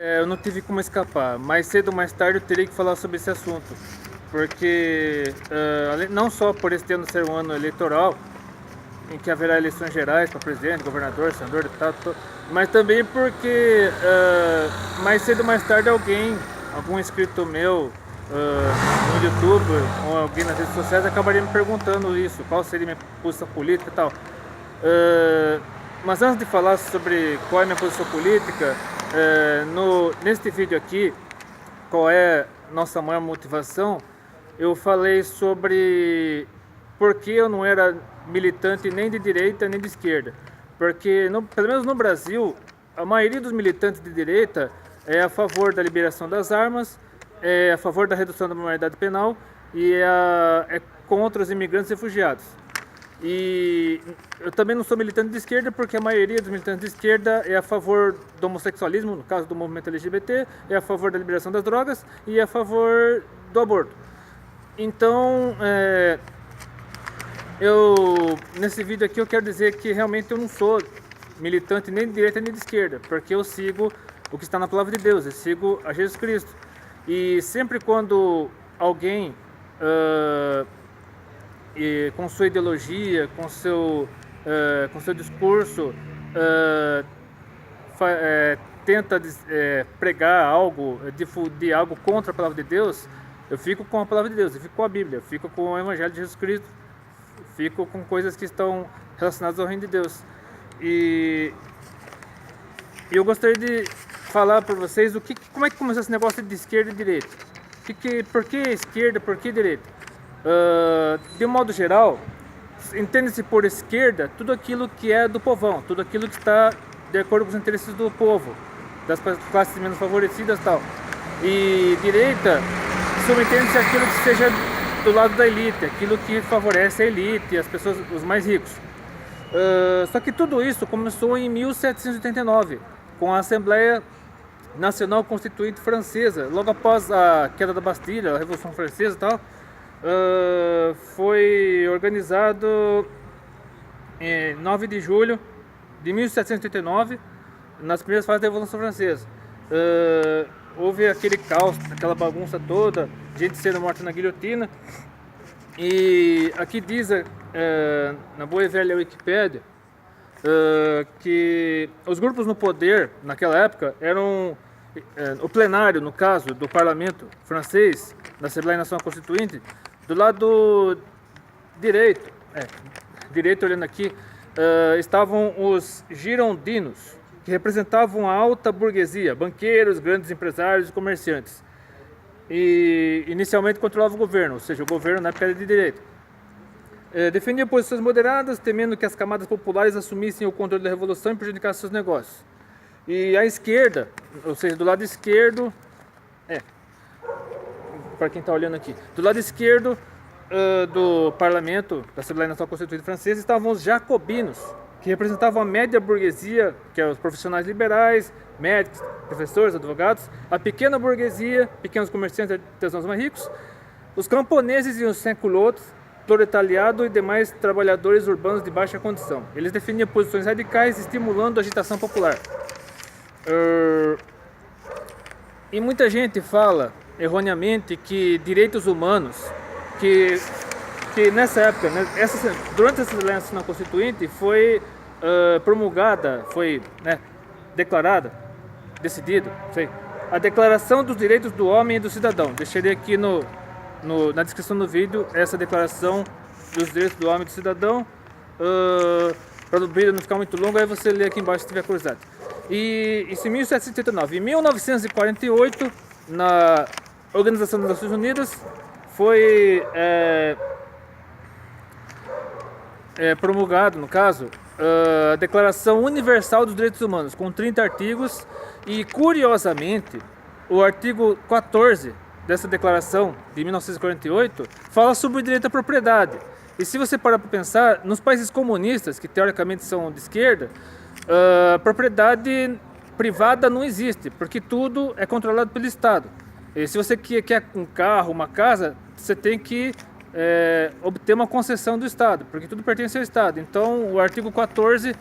Eu não tive como escapar. Mais cedo ou mais tarde eu teria que falar sobre esse assunto. Porque, não só por esse ano ser um ano eleitoral, em que haverá eleições gerais para presidente, governador, senador, deputado, mas também porque mais cedo ou mais tarde algum inscrito meu no YouTube ou alguém nas redes sociais acabaria me perguntando isso, qual seria minha posição política e tal. Mas antes de falar sobre qual é a minha posição política, neste vídeo aqui, qual é nossa maior motivação, eu falei sobre por que eu não era militante nem de direita nem de esquerda. Porque, pelo menos no Brasil, a maioria dos militantes de direita é a favor da liberação das armas, é a favor da redução da maioridade penal e é contra os imigrantes e refugiados. E eu também não sou militante de esquerda porque a maioria dos militantes de esquerda é a favor do homossexualismo, no caso do movimento LGBT, é a favor da liberação das drogas e é a favor do aborto. Então, nesse vídeo aqui eu quero dizer que realmente eu não sou militante nem de direita nem de esquerda, porque eu sigo o que está na palavra de Deus, eu sigo a Jesus Cristo. E sempre quando alguém com sua ideologia, com seu discurso tenta pregar algo, difundir algo contra a palavra de Deus, eu fico com a palavra de Deus, eu fico com a Bíblia, eu fico com o Evangelho de Jesus Cristo, fico com coisas que estão relacionadas ao reino de Deus. E eu gostaria de falar para vocês como é que começou esse negócio de esquerda e direita. Por que esquerda, por que direita? De um modo geral, entende-se por esquerda tudo aquilo que é do povão, tudo aquilo que está de acordo com os interesses do povo, das classes menos favorecidas e tal. E direita, subentende-se aquilo que seja do lado da elite, aquilo que favorece a elite, as pessoas, os mais ricos. Só que tudo isso começou em 1789, com a Assembleia Nacional Constituinte Francesa, logo após a queda da Bastilha, a Revolução Francesa e tal. Foi organizado em 9 de julho de 1789, nas primeiras fases da Revolução Francesa. Houve aquele caos, aquela bagunça toda, gente sendo morta na guilhotina. E aqui diz, na boa e velha Wikipédia, que os grupos no poder naquela época eram o plenário, no caso do parlamento francês, da Assembleia Nacional Constituinte, do lado direito, olhando aqui, estavam os girondinos, que representavam a alta burguesia, banqueiros, grandes empresários e comerciantes. E inicialmente controlava o governo, ou seja, o governo na época era de direita. Defendia posições moderadas, temendo que as camadas populares assumissem o controle da revolução e prejudicassem seus negócios. E a esquerda, ou seja, do lado esquerdo, para quem está olhando aqui, do lado esquerdo do parlamento da Assembleia Nacional Constituinte Francesa estavam os jacobinos, que representavam a média burguesia, que é os profissionais liberais, médicos, professores, advogados, a pequena burguesia, pequenos comerciantes, artesãos mais ricos, os camponeses e os sans-culottes, proletariado e demais trabalhadores urbanos de baixa condição. Eles definiam posições radicais, estimulando a agitação popular. E muita gente fala, erroneamente, que direitos humanos, que nessa época, durante essa Assembleia Nacional Constituinte, foi promulgada, foi declarada, decidido, a Declaração dos Direitos do Homem e do Cidadão. Deixarei aqui na descrição do vídeo essa Declaração dos Direitos do Homem e do Cidadão, para o vídeo não ficar muito longo, aí você lê aqui embaixo se tiver curiosidade. E isso em 1789. Em 1948, na Organização das Nações Unidas, foi promulgado, no caso, a Declaração Universal dos Direitos Humanos, com 30 artigos, e curiosamente, o artigo 14 dessa declaração de 1948 fala sobre o direito à propriedade. E se você parar para pensar, nos países comunistas, que teoricamente são de esquerda, a propriedade privada não existe, porque tudo é controlado pelo Estado. E se você quer um carro, uma casa, você tem que obter uma concessão do Estado, porque tudo pertence ao Estado. Então, o artigo 14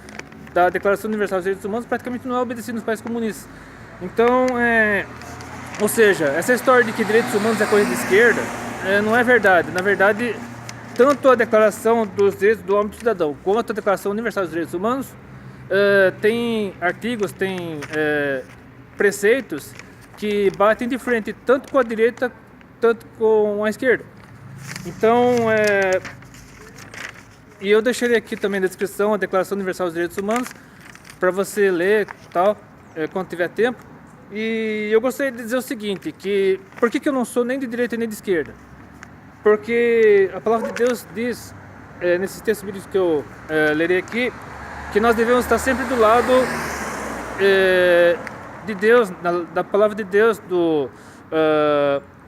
da Declaração Universal dos Direitos Humanos praticamente não é obedecido nos países comunistas. Então, ou seja, essa história de que direitos humanos é coisa de esquerda, não é verdade. Na verdade, tanto a Declaração dos Direitos do Homem e do Cidadão quanto a Declaração Universal dos Direitos Humanos tem artigos, tem preceitos que batem de frente tanto com a direita, tanto com a esquerda. Então, e eu deixarei aqui também na descrição a Declaração Universal dos Direitos Humanos para você ler tal, quando tiver tempo. E eu gostaria de dizer o seguinte, que por que eu não sou nem de direita nem de esquerda? Porque a palavra de Deus diz, nesses textos bíblicos que eu lerei aqui, que nós devemos estar sempre do lado de Deus, da palavra de Deus,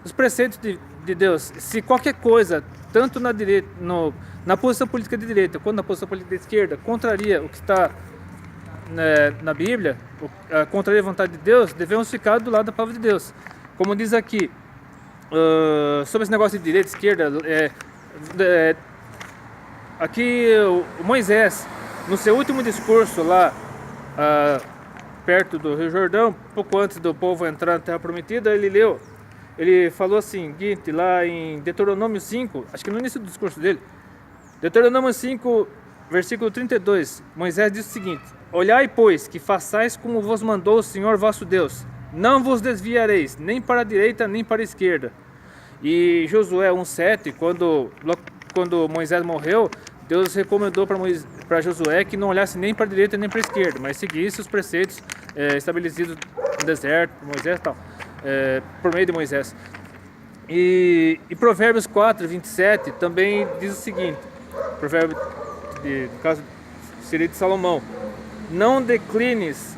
dos preceitos de Deus. Se qualquer coisa, tanto na direita, na posição política de direita quanto na posição política de esquerda, contraria o que está na Bíblia, contraria a vontade de Deus, devemos ficar do lado da palavra de Deus. Como diz aqui, sobre esse negócio de direita e esquerda, aqui o Moisés, no seu último discurso lá, perto do Rio Jordão, pouco antes do povo entrar na Terra Prometida, ele falou assim, seguinte, lá em Deuteronômio 5, acho que no início do discurso dele, Deuteronômio 5, versículo 32, Moisés diz o seguinte: olhai, pois, que façais como vos mandou o Senhor vosso Deus, não vos desviareis, nem para a direita, nem para a esquerda. E Josué 1,7, quando Moisés morreu, Deus recomendou para Josué que não olhasse nem para a direita nem para a esquerda, mas seguisse os preceitos estabelecidos no deserto, por Moisés e tal, por meio de Moisés. E Provérbios 4, 27 também diz o seguinte, provérbio, no caso seria de Salomão: não declines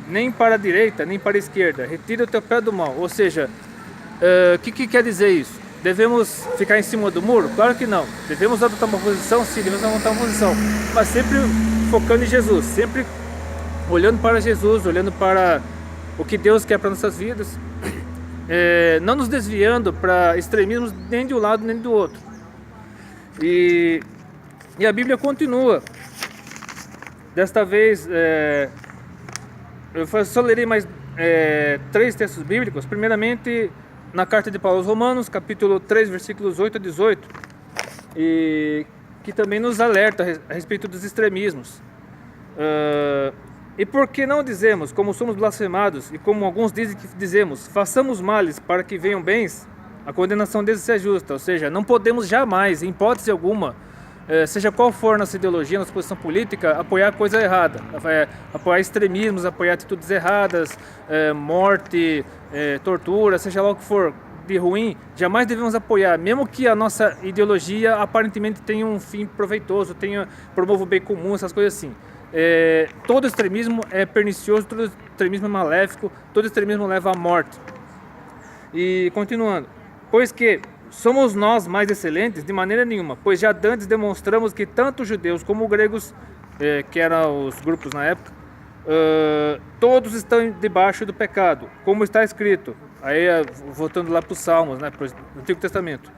nem para a direita nem para a esquerda, retira o teu pé do mal. Ou seja, o que quer dizer isso? Devemos ficar em cima do muro? Claro que não. Devemos adotar uma posição? Sim, devemos adotar uma posição, mas sempre focando em Jesus, sempre olhando para Jesus, olhando para o que Deus quer para nossas vidas, não nos desviando para extremismos nem de um lado nem do outro. E a Bíblia continua. Desta vez, eu só lerei mais 3 textos bíblicos. Primeiramente, na carta de Paulo aos Romanos, capítulo 3, versículos 8 a 18, e que também nos alerta a respeito dos extremismos. E por que não dizemos, como somos blasfemados, e como alguns dizem que dizemos, façamos males para que venham bens, a condenação deles seja justa. Ou seja, não podemos jamais, em hipótese alguma, seja qual for nossa ideologia, nossa posição política, apoiar coisa errada, apoiar extremismos, apoiar atitudes erradas, morte, tortura, seja lá o que for de ruim, jamais devemos apoiar, mesmo que a nossa ideologia aparentemente tenha um fim proveitoso, promova o bem comum, essas coisas assim. Todo extremismo é pernicioso, todo extremismo é maléfico, todo extremismo leva à morte. E continuando, pois que somos nós mais excelentes? De maneira nenhuma, pois já dantes demonstramos que tanto judeus como gregos, que eram os grupos na época, todos estão debaixo do pecado, como está escrito, aí voltando lá para os Salmos, né, para o Antigo Testamento: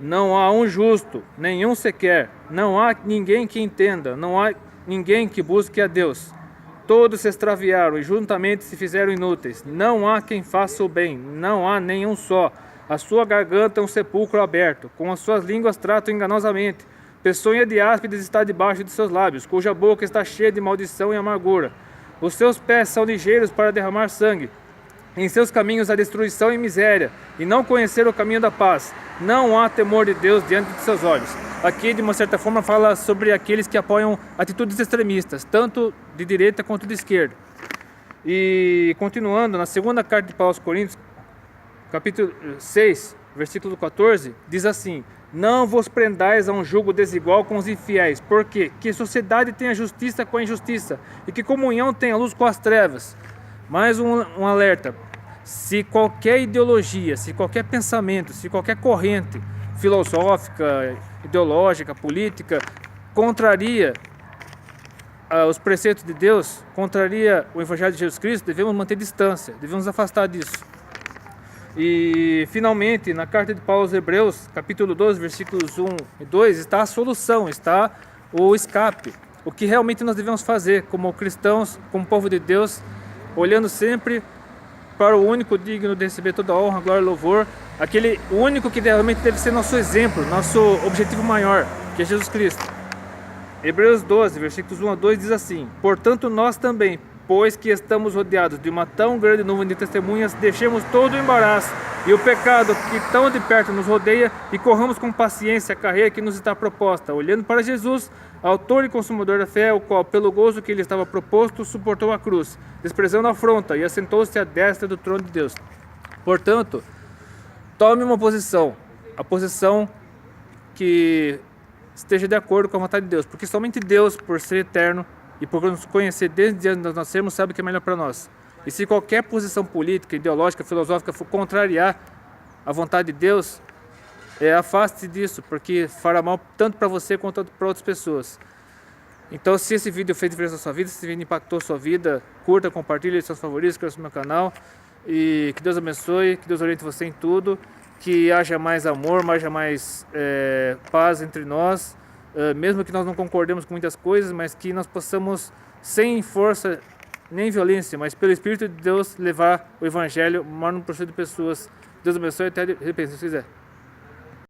não há um justo, nenhum sequer, não há ninguém que entenda, não há ninguém que busque a Deus. Todos se extraviaram e juntamente se fizeram inúteis, não há quem faça o bem, não há nenhum só. A sua garganta é um sepulcro aberto, com as suas línguas tratam enganosamente. Peçonha de áspides está debaixo de seus lábios, cuja boca está cheia de maldição e amargura. Os seus pés são ligeiros para derramar sangue. Em seus caminhos há destruição e miséria, e não conhecer o caminho da paz. Não há temor de Deus diante de seus olhos. Aqui, de uma certa forma, fala sobre aqueles que apoiam atitudes extremistas, tanto de direita quanto de esquerda. E continuando, na segunda carta de Paulo aos Coríntios, capítulo 6, versículo 14, diz assim: não vos prendais a um jugo desigual com os infiéis, porque que sociedade tem a justiça com a injustiça, e que comunhão tem a luz com as trevas. Mais um alerta: se qualquer ideologia, se qualquer pensamento, se qualquer corrente filosófica, ideológica, política, contraria os preceitos de Deus, contraria o Evangelho de Jesus Cristo, devemos manter distância, devemos nos afastar disso. E finalmente, na carta de Paulo aos Hebreus, capítulo 12, versículos 1 e 2, está a solução, está o escape. O que realmente nós devemos fazer como cristãos, como povo de Deus, olhando sempre para o único digno de receber toda a honra, glória e louvor, aquele único que realmente deve ser nosso exemplo, nosso objetivo maior, que é Jesus Cristo. Hebreus 12, versículos 1 a 2 diz assim: portanto nós também, pois que estamos rodeados de uma tão grande nuvem de testemunhas, deixemos todo o embaraço e o pecado que tão de perto nos rodeia e corramos com paciência a carreira que nos está proposta, olhando para Jesus, autor e consumador da fé, o qual, pelo gozo que lhe estava proposto, suportou a cruz, desprezando a afronta, e assentou-se à destra do trono de Deus. Portanto, tome uma posição, a posição que esteja de acordo com a vontade de Deus, porque somente Deus, por ser eterno e por nos conhecer desde o dia de nós nascermos, sabe o que é melhor para nós. E se qualquer posição política, ideológica, filosófica for contrariar a vontade de Deus, afaste-se disso, porque fará mal tanto para você quanto para outras pessoas. Então, se esse vídeo fez diferença na sua vida, se esse vídeo impactou a sua vida, curta, compartilhe seus favoritos, inscreva-se no meu canal. E que Deus abençoe, que Deus oriente você em tudo, que haja mais amor, haja mais paz entre nós, mesmo que nós não concordemos com muitas coisas, mas que nós possamos, sem força nem violência, mas pelo Espírito de Deus, levar o Evangelho ao maior número possível de pessoas. Deus abençoe e até de repente, se quiser.